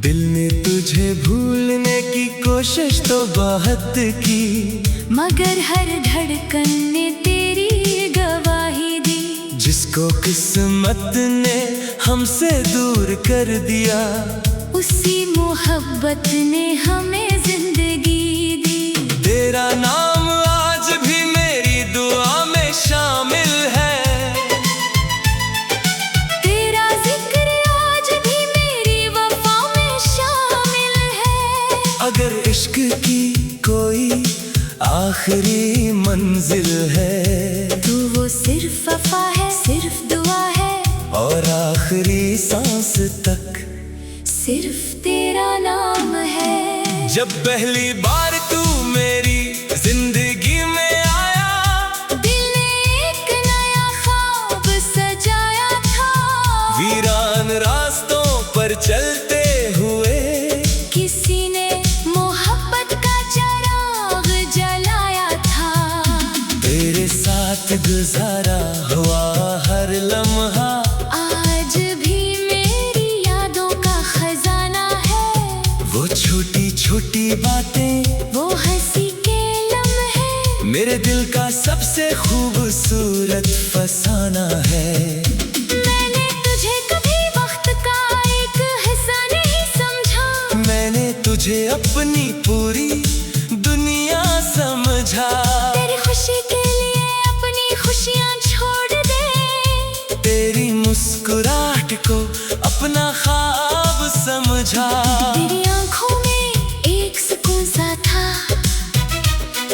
दिल ने तुझे भूलने की कोशिश तो बहुत की, मगर हर धड़कन ने तेरी गवाही दी। जिसको किस्मत ने हमसे दूर कर दिया, उसी मोहब्बत ने हमें जिंदगी दी। तेरा नाम आज भी मेरी दुआ में शामिल है, तेरा जिक्र आज भी मेरी वफा में शामिल है। अगर इश्क की कोई आखिरी मंजिल है, तो वो सिर्फ वफा है, सिर्फ दुआ है, और आखिरी सांस तक सिर्फ तेरा नाम है। जब पहली बार तू मेरी जिंदगी में आया, दिल ने एक नया ख्वाब सजाया था। वीरान रास्तों पर चलते हुए किसी ने मोहब्बत का चिराग जलाया था। तेरे साथ गुजारा हुआ हर लम्हा आज भी मेरी यादों का खजाना है। वो छोटी छोटी बातें, वो हंसी के लम्हे, मेरे दिल का सबसे खूबसूरत फसाना है। मैंने तुझे कभी वक्त का एक हिस्सा नहीं समझा। मैंने तुझे अपनी पूरी दुनिया समझा। तेरी खुशी के लिए अपनी खुशियाँ छोड़ दे। तेरी मुस्कुराहट को अपना ख्वाब समझा। तेरी आंखों में एक सुकून सा था,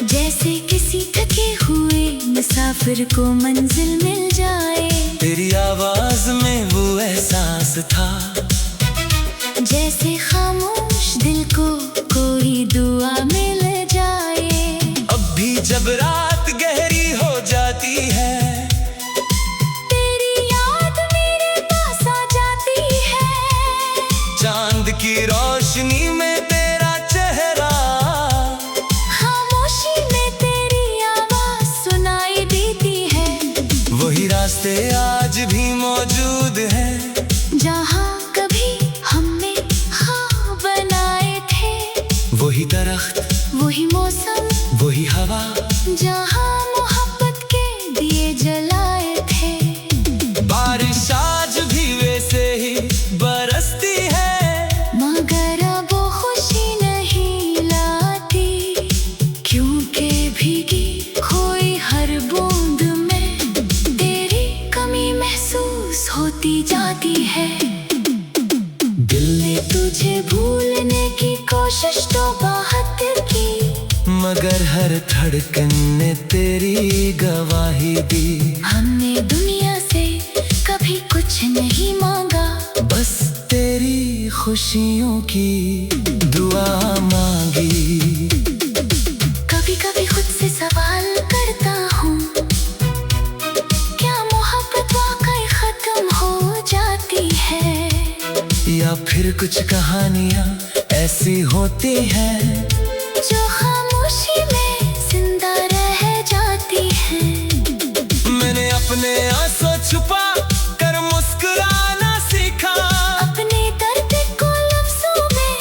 जैसे किसी थके हुए मुसाफिर को मंजिल मिल जाए। तेरी आवाज में वो एहसास था, जैसे खामोश दिल को कोई दुआ मिल जाए। अब भी जब रात गहरी हो जाती है, तेरी याद मेरे पास आ जाती है। चांद की रोशनी में तेरा चेहरा, खामोशी में तेरी आवाज सुनाई देती है। वही रास्ते आज भी मौजूद हैं, जहाँ कभी हमने ख्वाब बनाए थे। वही दरख्त, वही मौसम, वही हवा, जहाँ मोहब्बत के दिए जलाए थे। बारिश आज भी वैसे ही बरसती है, मगर अब वो खुशी नहीं लाती, क्योंकि भीगी खोई हर बूंद में तेरी कमी महसूस होती जाती है। दिल ने तुझे भूलने की कोशिश तो बहुत की, मगर हर धड़कन ने तेरी गवाही दी। हमने दुनिया से कभी कुछ नहीं मांगा, बस तेरी खुशियों की दुआ मांगी। कभी कभी खुद से सवाल करता हूँ, क्या मोहब्बत वाकई खत्म हो जाती है, या फिर कुछ कहानियाँ ऐसी होती हैं जो खामोशी में जिंदा रह जाती है। मैंने अपने आंसू छुपा कर मुस्कुराना सीखा, अपने दर्द को लफ्जों में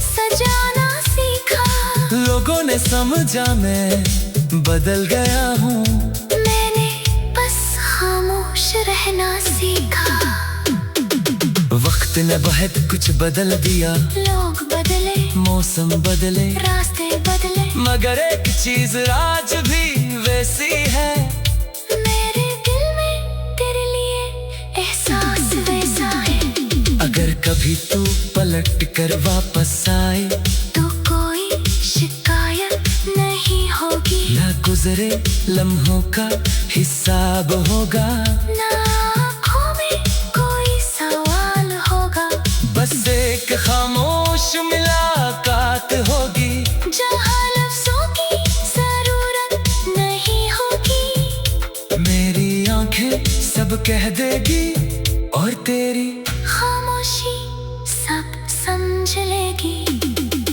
सजाना सीखा। लोगों ने समझा मैं बदल गया हूँ, मैंने बस खामोश रहना सीखा। वक्त ने बहुत कुछ बदल दिया, लोग बदले, मौसम बदले, रास्ते बदले, मगर एक चीज आज भी वैसी है, मेरे दिल में तेरे लिए एहसास वैसा है। अगर कभी तू पलट कर वापस आए, तो कोई शिकायत नहीं होगी, ना गुजरे लम्हों का हिसाब होगा, ना आँखों में कोई सवाल होगा। बस एक खामोश मुलाकात होगी, जहाँ लफ्जों की जरूरत कह देगी और तेरी खामोशी सब समझ लेगी।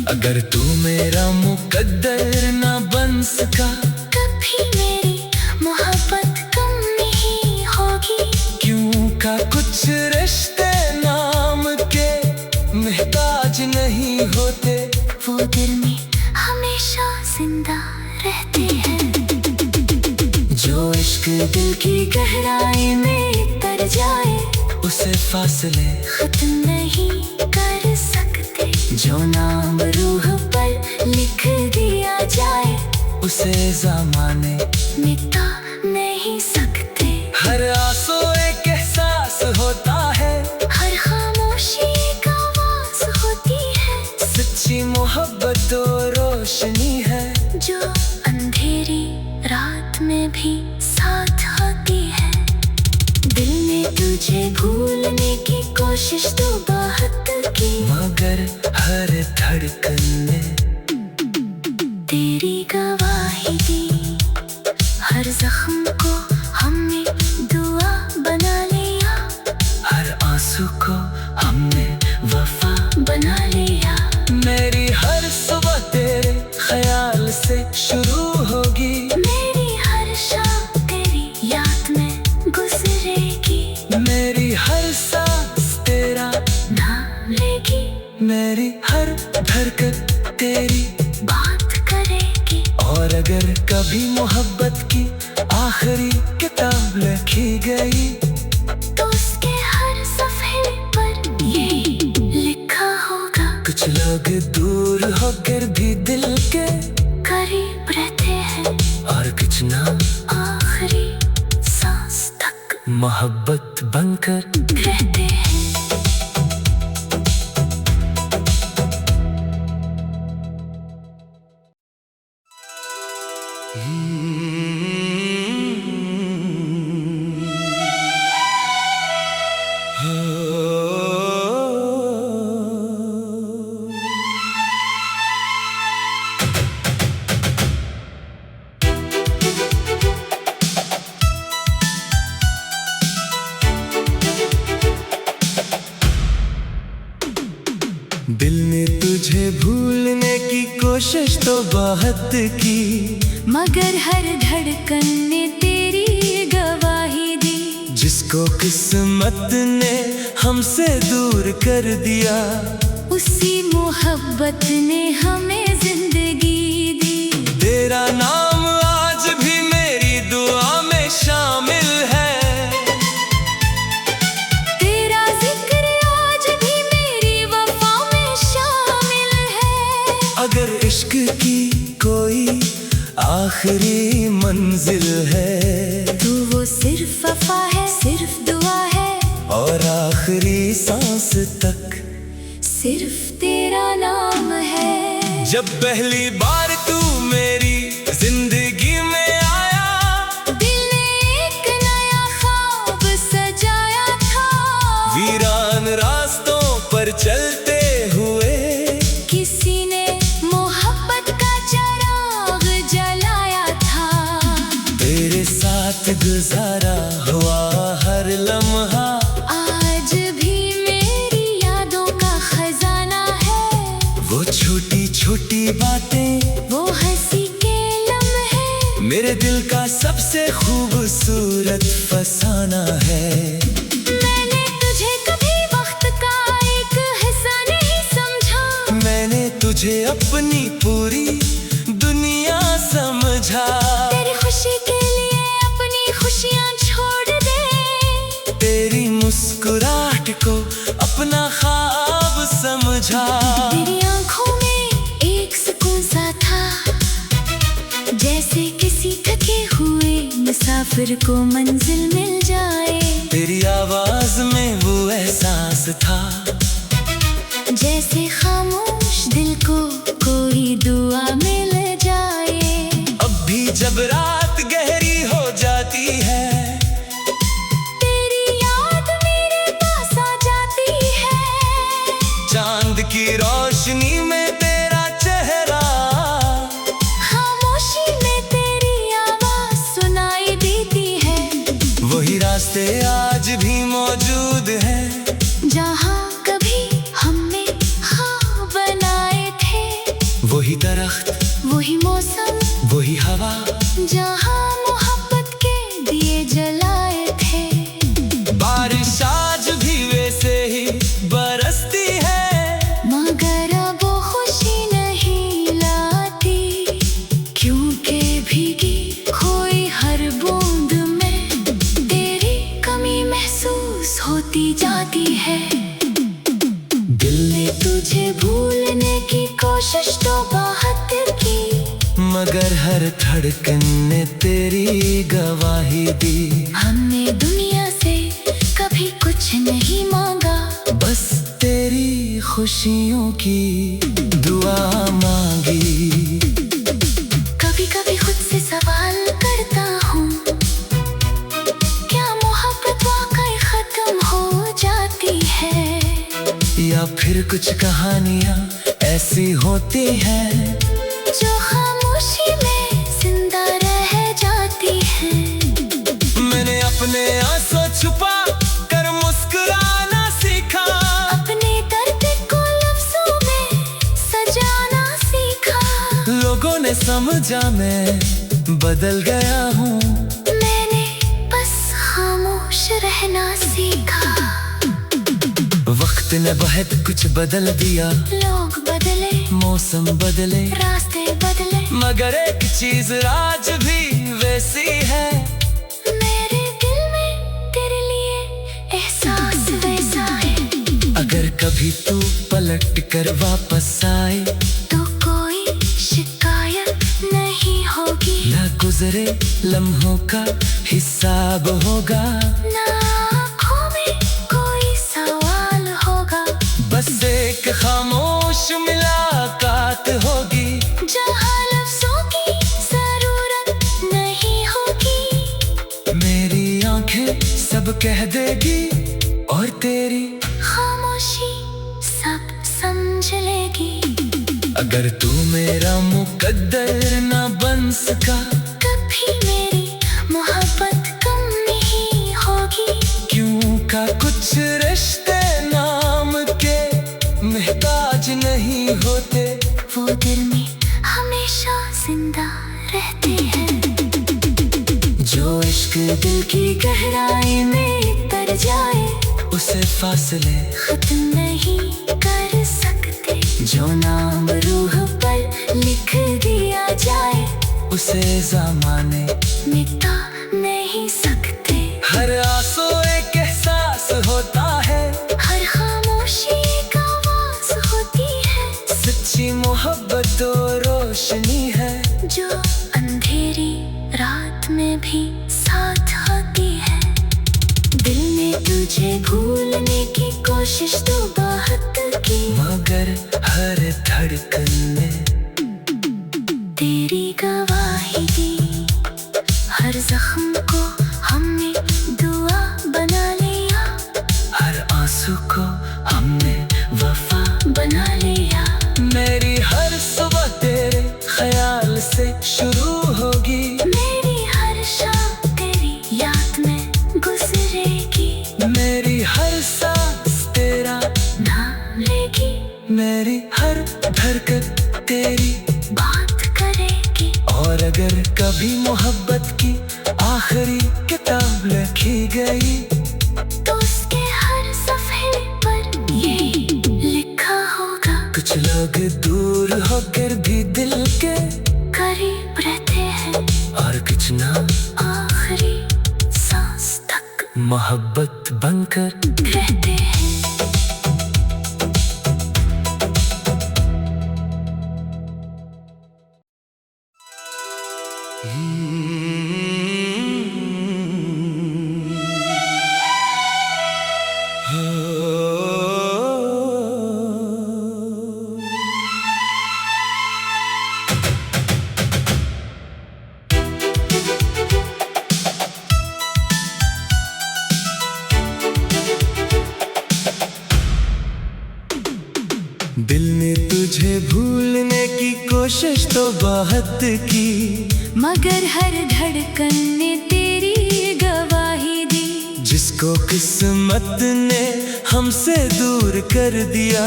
अगर तू मेरा मुकद्दर ना बन सका, कभी मेरी मोहब्बत कम नहीं होगी। क्यों का कुछ रिश्ते नाम के मोहताज नहीं होते, वो दिल में हमेशा जिंदा रहते हैं। जो इश्क दिल की गहराई में तर जाए, उसे फासले खत्म नहीं कर सकते। जो नाम रूह पर लिख दिया जाए, उसे ज़माने मिटा नहीं सकते। हर आंसू एक एहसास होता है, हर खामोशी एक आवाज होती है। सच्ची मोहब्बत तो रोशनी है, जो अंधेरी रात में भी साथ होती है। दिल ने तुझे भूलने की कोशिश तो बहुत की, मगर हर धड़कन ने तेरी गवाही दी। हर जख्म को हमने दुआ बना लिया, हर आंसू को हमने वफा बना लिया। मेरी हर सुबह तेरे ख्याल से शुरू होगी, मेरी हर शाम तेरी याद में गुजरेगी। मेरी हर सांस तेरा नाम लेगी, मेरी हर धड़कन तेरी बात करेगी। और अगर कभी मोहब्बत की आखिरी किताब लिखी गई, तो उसके हर सफ़े पर यही लिखा होगा। कुछ लोग दूर होकर भी दिल के करीब रहते हैं, और कुछ ना आखिरी सांस तक मोहब्बत बनकर रहते हैं। दिल ने तुझे भूलने की कोशिश तो बहुत की, मगर हर धड़कन ने तेरी गवाही दी। जिसको किस्मत ने हमसे दूर कर दिया, उसी मोहब्बत ने हमें जिंदगी दी। तेरा नाम आज भी मेरी दुआ में शामिल है, तेरा जिक्र आज भी मेरी वफा में शामिल है। अगर इश्क की कोई आखिरी मंजिल है, तो वो सिर्फ वफा है, सिर्फ दुआ है, और आखिरी सांस तक सिर्फ तेरा नाम है। जब पहली बार तू मेरी जिंदगी में आया, दिल ने एक नया ख्वाब सजाया था। वीरान रास्तों पर चलते हुए किसी ने मोहब्बत का चिराग जलाया था। तेरे साथ गुजारा हुआ हर लम्हा आज भी मेरी यादों का खजाना है। वो छोटी छोटी बातें, वो हंसी के लम्हे, मेरे दिल का सबसे खूबसूरत फसाना है। मैंने तुझे कभी वक्त का एक हिस्सा नहीं समझा। मैंने तुझे अपनी पूरी दुनिया समझा। तेरी खुशी के लिए अपनी खुशियाँ छोड़ दे। तेरी मुस्कुराहट को अपना ख्वाब समझा। तेरी आंखों में एक सुकून सा था, जैसे किसी थके हुए मुसाफिर को मंजिल मिल जाए। तेरी आवाज में वो एहसास था, जैसे खामोश दिल को कोई दुआ मिल जाए। अब भी जब रात गहरी हो जाती है, तेरी याद मेरे पास आ जाती है। चांद की रोशनी में तेरा चेहरा, खामोशी में तेरी आवाज सुनाई देती है। वही रास्ते वही मौसम, वही हवा, जहाँ मोहब्बत के दिए जलाए थे। बारिश आज भी वैसे ही बरसती है, मगर अब वो खुशी नहीं लाती, क्योंकि भीगी खोई हर बूंद में तेरी कमी महसूस होती जाती है। दिल ने तुझे भूलने की कोशिश तो बहुत की, मगर हर धड़कन ने तेरी गवाही दी। हमने दुनिया से कभी कुछ नहीं मांगा, बस तेरी खुशियों की दुआ मांगी। कभी कभी खुद से सवाल करता हूँ, क्या मोहब्बत वाकई खत्म हो जाती है, या फिर कुछ कहानियाँ ऐसी होती हैं जो खामोशी में जिंदा रह जाती है। मैंने अपने आंसू छुपा कर मुस्कुराना सीखा, अपने दर्द को लफ्जों में सजाना सीखा। लोगों ने समझा मैं बदल गया हूँ, मैंने बस खामोश रहना सीखा। वक्त ने बहुत कुछ बदल दिया, लोग बदले, मौसम बदले, रास्ते बदले, मगर एक चीज आज भी वैसी है, मेरे दिल में तेरे लिए एहसास वैसा है। अगर कभी तू पलट कर वापस आए तो कोई शिकायत नहीं होगी, न गुजरे लम्हों का हिसाब होगा, ना आँखों में कोई सवाल होगा। बस एक खामोश मुलाकात होगी, जहाँ लफ्जों की जरूरत नहीं होगी। मेरी आंखें सब कह देगी और तेरी खामोशी सब समझ लेगी। अगर तू मेरा मुकद्दर ना बन सका, कभी मेरी मोहब्बत कम नहीं होगी, क्यों का कुछ रिश्ते नाम के महताज नहीं होते, वो दिल में हमेशा जिंदा रहते हैं। जो इश्क दिल की गहराई में तर जाए, उसे फासले खत्म नहीं कर सकते। जो नाम रूह पर लिख दिया जाए, उसे ज़माने मिटा नहीं सकते। हर आंसू एक एहसास होता है, हर खामोशी एक आवाज होती है, सच्ची मोहब्बत तो रोशनी है, जो अंधेरी रात में भी साथ होती है। दिल ने तुझे भूलने की कोशिश तो बहुत की, मगर हर धड़कन ने तेरी गवाही दी। हर जख्म को हमने दुआ बना लिया, हर आंसू को हमने वफा बना लिया। मेरी हर सुबह तेरे ख्याल से शुरू होगी, मेरी हर शाम तेरी याद में गुजरेगी, मेरी हर सांस तेरा नाम लेगी, मेरी हर धड़कन तेरी बात करेगी। और अगर कभी मोहब्बत की आखिरी किताब लिखी गई, तो उसके हर सफ़े पर यही लिखा होगा, कुछ लोग दूर होकर भी दिल के करीब रहते हैं, और कुछ ना आखिरी सांस तक मोहब्बत बनकर रहते हैं। दिल ने तुझे भूलने की कोशिश तो बहुत की, मगर हर धड़कन ने तेरी गवाही दी। जिसको किस्मत ने हमसे दूर कर दिया,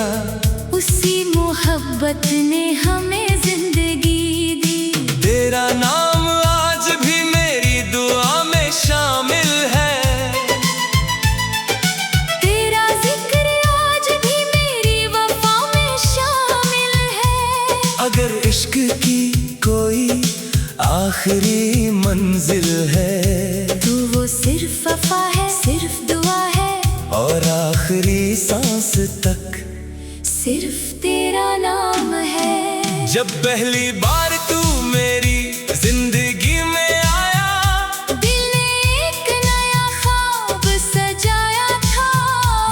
उसी मोहब्बत ने हमें जिंदगी कोई आखिरी मंजिल है। तू वो सिर्फ वफा है, सिर्फ दुआ है, और आखिरी सांस तक सिर्फ तेरा नाम है। जब पहली बार तू मेरी जिंदगी में आया, दिल ने एक नया ख्वाब सजाया था।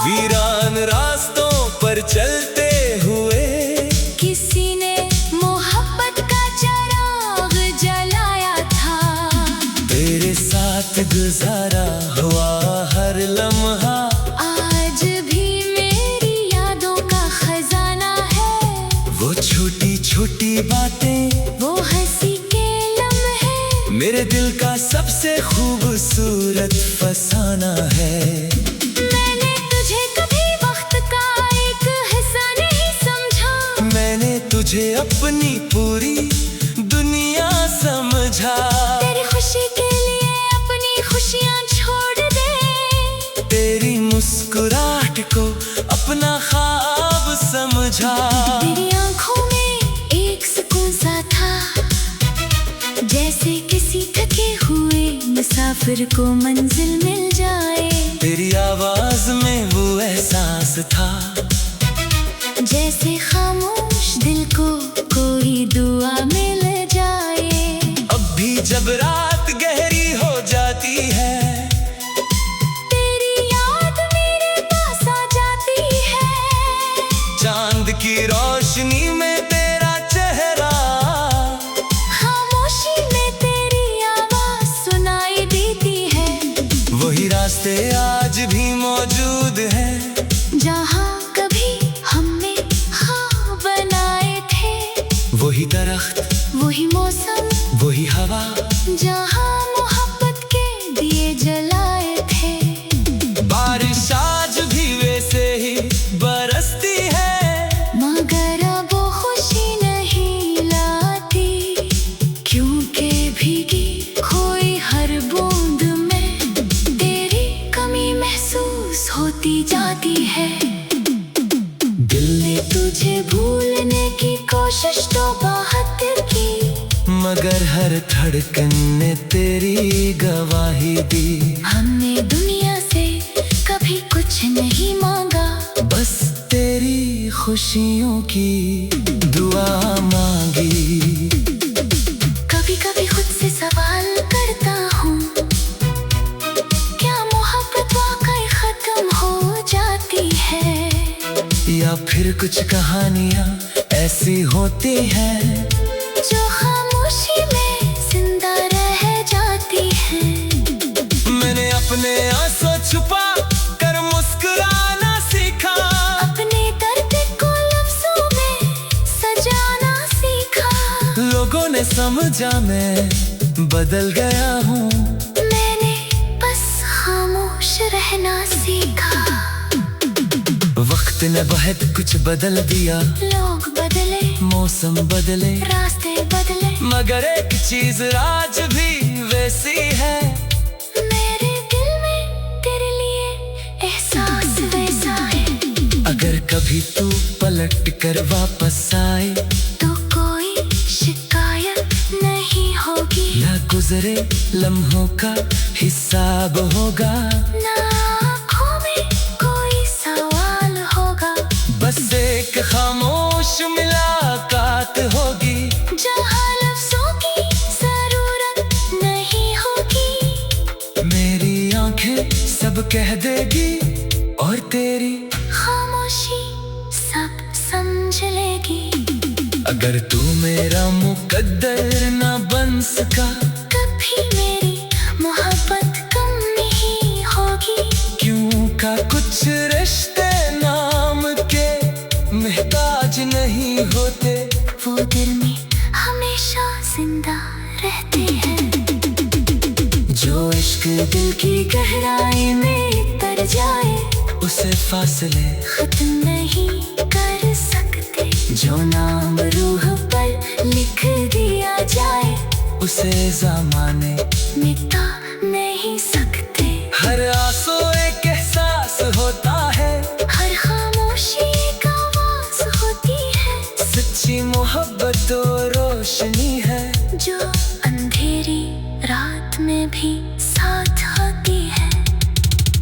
वीरान रास्तों पर चलते हुए किसी ने मोहब्बत का चिराग जलाया था। तेरे साथ गुजारा हुआ हर लम्हा आज भी मेरी यादों का खजाना है। वो छोटी छोटी बातें, वो हंसी के लम्हे, मेरे दिल का सबसे खूबसूरत फसाना है। मैंने तुझे कभी वक्त का एक हिस्सा नहीं समझा। मैंने तुझे अपनी पूरी दुनिया समझा। तेरी खुशी के लिए अपनी खुशियाँ छोड़ दे। तेरी मुस्कुराहट को अपना ख्वाब समझा। तेरी आँखों में एक सुकून सा था, जैसे किसी थके हुए मुसाफिर को मंजिल मिल जाए। तेरी आवाज में वो एहसास था, जैसे खामोश दिल को कोई दुआ मिल जाए। अब भी जब रात गहरी हो जाती है, तेरी याद मेरे पास आ जाती है। चांद की रोशनी में तेरा चेहरा, खामोशी में तेरी आवाज सुनाई देती है। वही रास्ते आज भी मौजूद हैं, जहाँ कभी हमने ख्वाब बनाए थे। वही दरख्त, वही मौसम, वही हवा, जहाँ मोहब्बत के दिए जलाए थे। बारिश आज भी वैसे ही बरसती है, मगर अब वो खुशी नहीं लाती, क्योंकि भीगी खोई हर बूंद में तेरी कमी महसूस होती जाती है। दिल ने तुझे भूलने की कोशिश तो बहुत की, मगर हर धड़कन ने तेरी गवाही दी। हमने दुनिया से कभी कुछ नहीं मांगा, बस तेरी खुशियों की दुआ मांगी। कभी कभी खुद से सवाल करता हूँ, क्या मोहब्बत वाकई खत्म हो जाती है? या फिर कुछ कहानियाँ ऐसी होती हैं जो खामोशी में जिंदा रह जाती है। मैंने अपने आंसू छुपा कर मुस्कुराना सीखा, अपने दर्द को लफ्जों में सजाना सीखा। लोगों ने समझा मैं बदल गया हूँ, मैंने बस खामोश रहना सीखा। वक्त ने बहुत कुछ बदल दिया, लोग बदले, मौसम बदले, रास्ते बदले, मगर एक चीज आज भी वैसी है, मेरे दिल में तेरे लिए एहसास वैसा है। अगर कभी तू पलट कर वापस आए, तो कोई शिकायत नहीं होगी, न गुजरे लम्हों का हिसाब होगा, ना आँखों में कोई सवाल होगा। बस एक खामोश मुलाकात होगी, जहाँ लफ्जों की जरूरत नहीं होगी। मेरी आंखें सब कह देगी और तेरी खामोशी सब समझ लेगी। अगर तू मेरा मुकद्दर ना बन सका, कभी मेरी मोहब्बत कम नहीं होगी, क्यों का कुछ रिश्ते नाम के महताज नहीं होते, वो दिल में हमेशा जिंदा रहते हैं। जो इश्क दिल की गहराई में उतर जाए, उसे फासले खत्म नहीं कर सकते। जो नाम रूह पर लिख दिया जाए, उसे ज़माने मिटा नहीं सकते। हर आंसू एक एहसास होता है, हर खामोशी एक आवाज होती है। सच्ची मोहब्बत तो रोशनी है। जो अंधेरी रात में भी साथ होती है।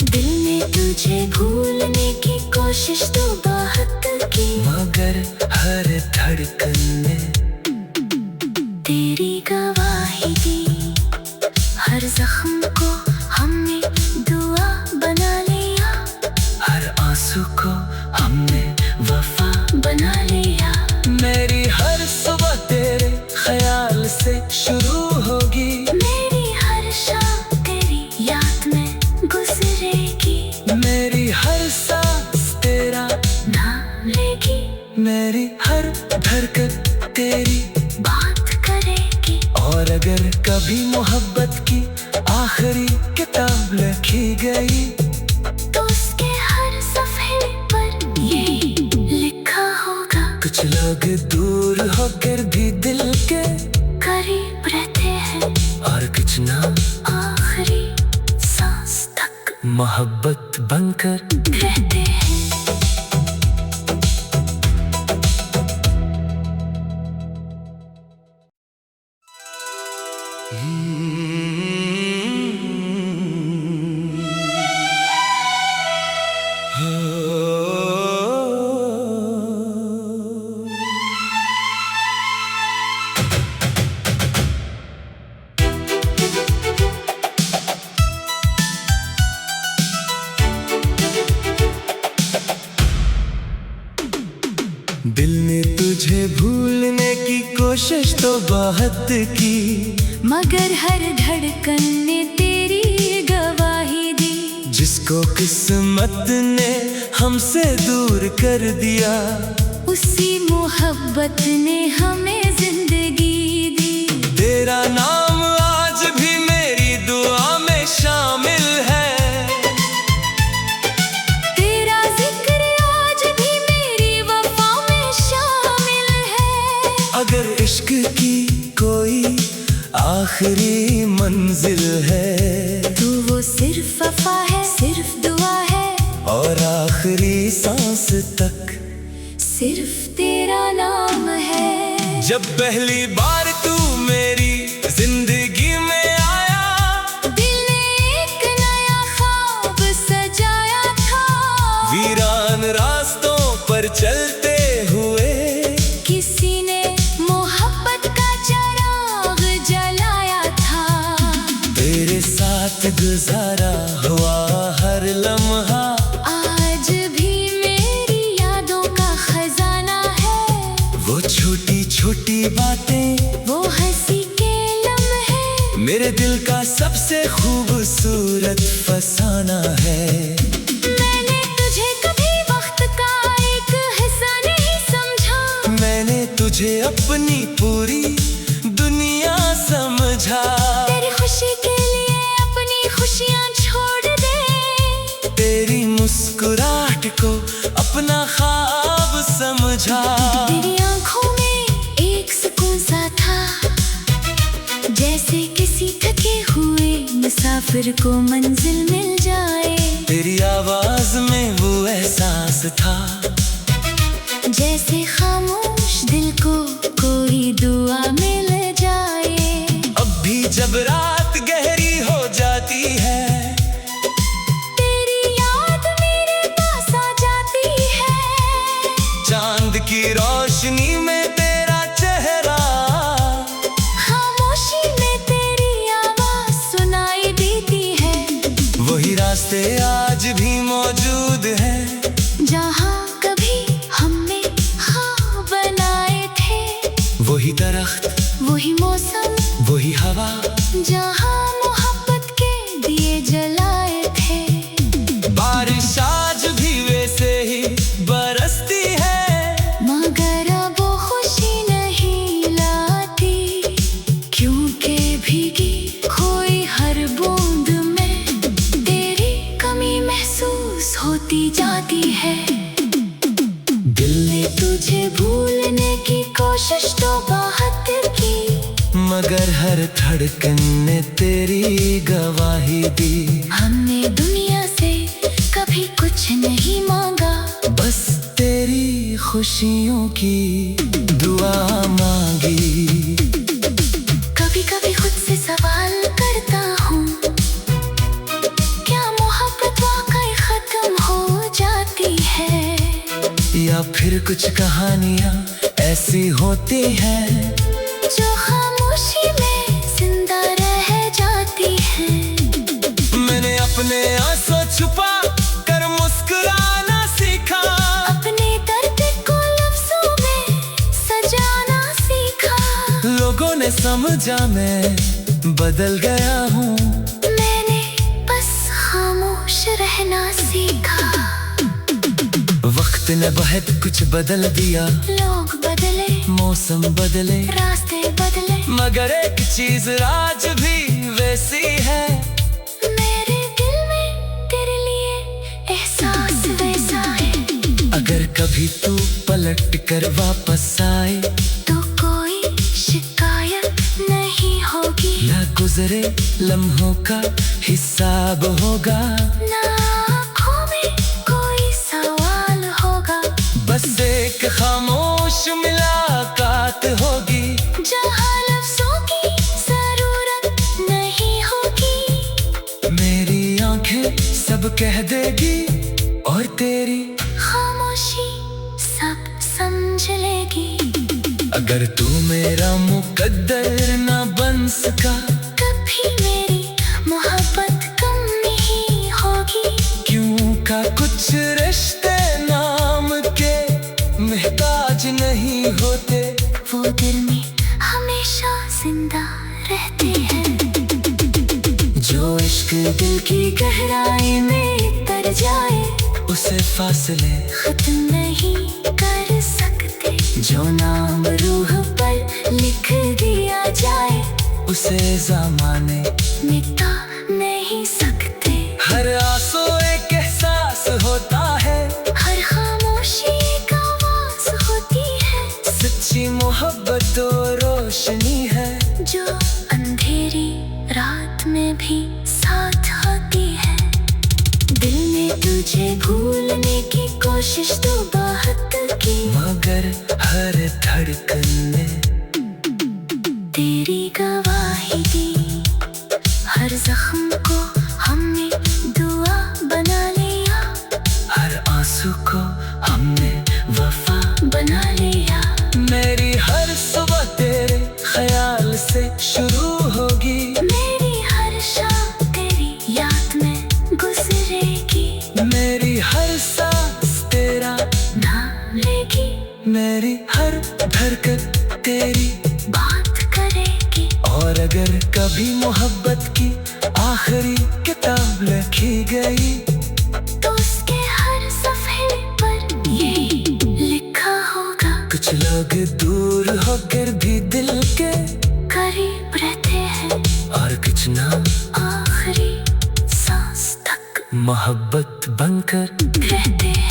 दिल ने तुझे भूलने की कोशिश तो बहुत की, मगर हर धड़कन ने तेरी गवाही दी। हर जख्म को हमने दुआ बना लिया, हर आंसू को हमने वफा बना लिया। मेरी हर सुबह तेरे ख्याल से शुरू होगी, मेरी हर शाम तेरी याद में गुजरेगी। मेरी हर सांस तेरा नाम लेगी, मेरी हर धड़कन तेरी बात करेगी। और अगर कभी मोहब्बत की आखिरी किताब लिखी गई, तो उसके हर सफ़े पर यही लिखा होगा, कुछ लोग दूर होकर भी दिल के करीब रहते हैं, और कुछ नाम आखिरी सांस तक मोहब्बत बनकर रहते हैं। दिल ने तुझे भूलने की कोशिश तो बहुत की, मगर हर धड़कन ने तेरी गवाही दी। जिसको किस्मत ने हमसे दूर कर दिया, उसी मोहब्बत ने हमें जिंदगी दी। तेरा नाम आज भी मेरी दुआ में शामिल है, तेरा जिक्र आज भी मेरी वफा में शामिल है। अगर इश्क की कोई आखिरी मंजिल है, तो वो सिर्फ वफा है, सिर्फ दुआ है, और आखिरी सांस तक सिर्फ तेरा नाम है। जब पहली बार तू मेरी जिंदगी में आया, दिल ने एक नया ख्वाब सजाया था। वीरान रास्तों पर चलते हुए किसी ने मोहब्बत का चिराग जलाया था। तेरे साथ गुजारा हुआ हर लम्हा आज भी मेरी यादों का खजाना है। वो छोटी छोटी बातें, वो हंसी के लम्हे, मेरे दिल का सबसे खूबसूरत फसाना है। मैंने तुझे कभी वक्त का एक हिस्सा नहीं समझा, मैंने तुझे अपनी पूरी दुनिया समझा। तेरी खुशी के लिए अपनी खुशियाँ छोड़ दे, तेरी मुस्कुराहट को अपना ख्वाब समझा। तेरी आंखों में एक सुकून सा था, जैसे किसी थके हुए मुसाफिर को मंजिल मिल जाए। तेरी आवाज में वो एहसास था, जैसे खामोश दिल को कोई दुआ मिल जाए। अब भी जब रात गहरी हो जाती है, तेरी याद मेरे पास आ जाती है। चांद की रोशनी में तेरा चेहरा, खामोशी में तेरी आवाज सुनाई देती है। वही रास्ते आज भी मौजूद हैं, जहाँ कभी हमने ख्वाब बनाए थे। वही दरख्त, वही मौसम, वही हवा, जहाँ मोहब्बत के दिए जलाए थे। बारिश आज भी वैसे ही बरसती है, मगर अब वो खुशी नहीं लाती, क्योंकि भीगी खोई हर बूंद में तेरी कमी महसूस होती जाती है। दिल ने तुझे भूलने की कोशिश तो बहुत की, मगर हर धड़कन ने तेरी गवाही दी। हमने दुनिया से कभी कुछ नहीं मांगा, बस तेरी खुशियों की दुआ मांगी। कहानियाँ ऐसी होती हैं जो खामोशी में जिंदा रह जाती है। मैंने अपने आंसू छुपा कर मुस्कुराना सीखा, अपने दर्द को लफ्जों में सजाना सीखा। लोगों ने समझा मैं बदल गया हूँ, मैंने बस खामोश रहना सीखा। वक्त ने बहुत कुछ बदल दिया, लोग बदले, मौसम बदले, रास्ते बदले, मगर एक चीज आज भी वैसी है। मेरे दिल में तेरे लिए एहसास वैसा है। अगर कभी तू पलट कर वापस आए तो कोई शिकायत नहीं होगी, न गुजरे लम्हों का हिसाब होगा, ना आँखों में कोई सवाल होगा। बस एक खामोश मुलाकात होगी जहाँ लफ्जों की जरूरत नहीं होगी। मेरी आंखें सब कह देगी और तेरी खामोशी सब समझ लेगी। अगर तू मेरा मुकद्दर ना बन सका, कभी मेरी मोहब्बत कम नहीं होगी, क्यों का कुछ रिश्ते नाम के महताज नहीं होते, वो दिल में हमेशा जिंदा रहते हैं। जो इश्क दिल की गहराई में तर जाए, उसे फासले खत्म नहीं कर सकते। जो नाम रूह पर लिख दिया जाए, उसे ज़माने मिटा नहीं सकते। हर आंसू एक एहसास होता है, हर खामोशी एक आवाज होती है। सच्ची मोहब्बत तो रोशनी है, जो अंधेरी रात में भी साथ होती है। दिल ने तुझे भूलने की कोशिश तो बहुत की, मगर हर धड़कन ने तेरी गवाही दी। हर जख्म को हमने दुआ बना लिया, हर आंसू को हमने वफा बना लिया। मेरी हर सुबह तेरे ख्याल से शुरू होगी, मेरी हर शाम तेरी याद में गुजरेगी। मेरी हर सांस तेरा नाम लेगी, मेरी हर धड़कन तेरी बात करेगी। और अगर कभी मोहब्बत की आखिरी किताब लिखी गई, तो उसके हर सफ़े पर यही लिखा होगा। कुछ लोग दूर होकर भी दिल के करीब रहते हैं, और कुछ ना आखिरी सांस तक मोहब्बत बनकर रहते हैं।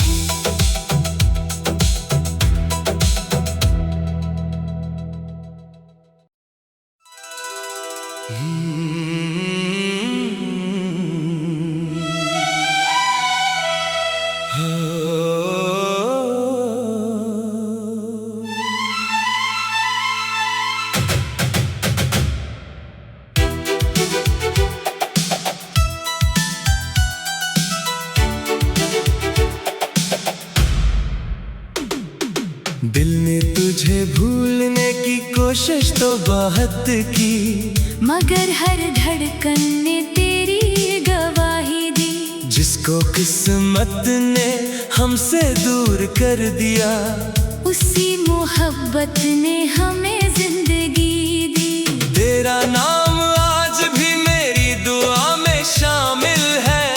दिल ने तुझे भूलने की कोशिश तो बहुत की, मगर हर धड़कन ने तेरी गवाही दी। जिसको किस्मत ने हमसे दूर कर दिया, उसी मोहब्बत ने हमें जिंदगी दी। तेरा नाम आज भी मेरी दुआ में शामिल है,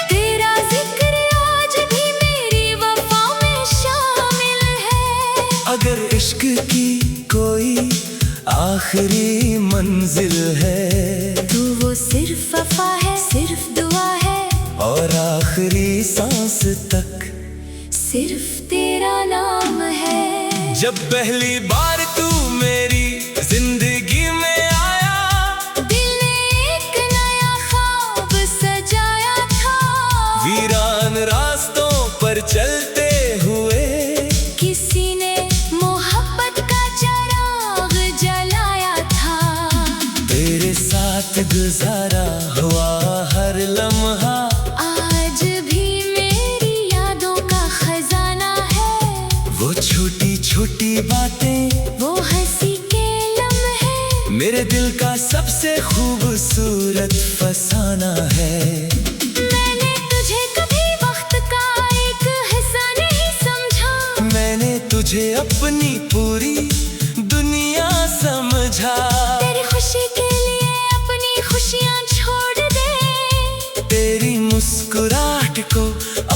तेरा जिक्र आज भी मेरी वफा में शामिल है। अगर इश्क की कोई आखिरी मंजिल है, तो वो सिर्फ वफा है, सिर्फ दुआ है, और आखिरी सांस तक सिर्फ तेरा नाम है। जब पहली बार तू मेरी जिंदगी में आया, दिल ने एक नया ख्वाब सजाया था। वीरान रास्तों पर चलते हुए किसी ने मोहब्बत का चिराग जलाया था। तेरे साथ गुजारा हुआ हर लम्हा, आज भी मेरी यादों का खजाना मेरे दिल का सबसे खूबसूरत फसाना है। मैंने तुझे कभी वक्त का एक हिस्सा नहीं समझा, मैंने तुझे अपनी पूरी दुनिया समझा। तेरी खुशी के लिए अपनी खुशियाँ छोड़ दे, तेरी मुस्कुराहट को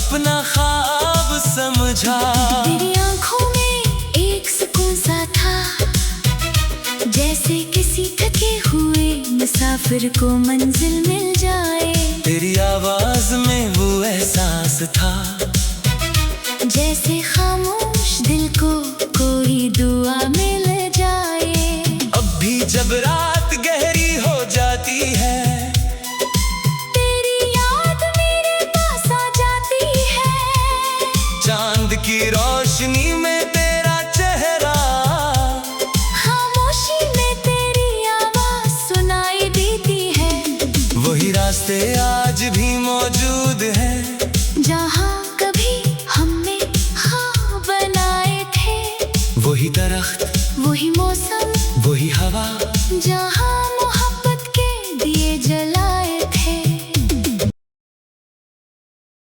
अपना ख्वाब समझा। तेरी आंखों में एक सुकून सा था, जैसे किसी थके हुए मुसाफिर को मंजिल मिल जाए। तेरी आवाज में वो एहसास था, जैसे खामोश दिल को कोई दुआ मिल जाए। अब भी जब रात गहरी हो जाती है, तेरी याद मेरे पास आ जाती है। चांद की रोशनी में तेरा चेहरा, खामोशी में तेरी आवाज सुनाई देती है। वही रास्ते आज भी मौजूद हैं, जहाँ कभी हमने ख्वाब बनाए थे। वही दरख्त, वही मौसम, वही हवा, जहाँ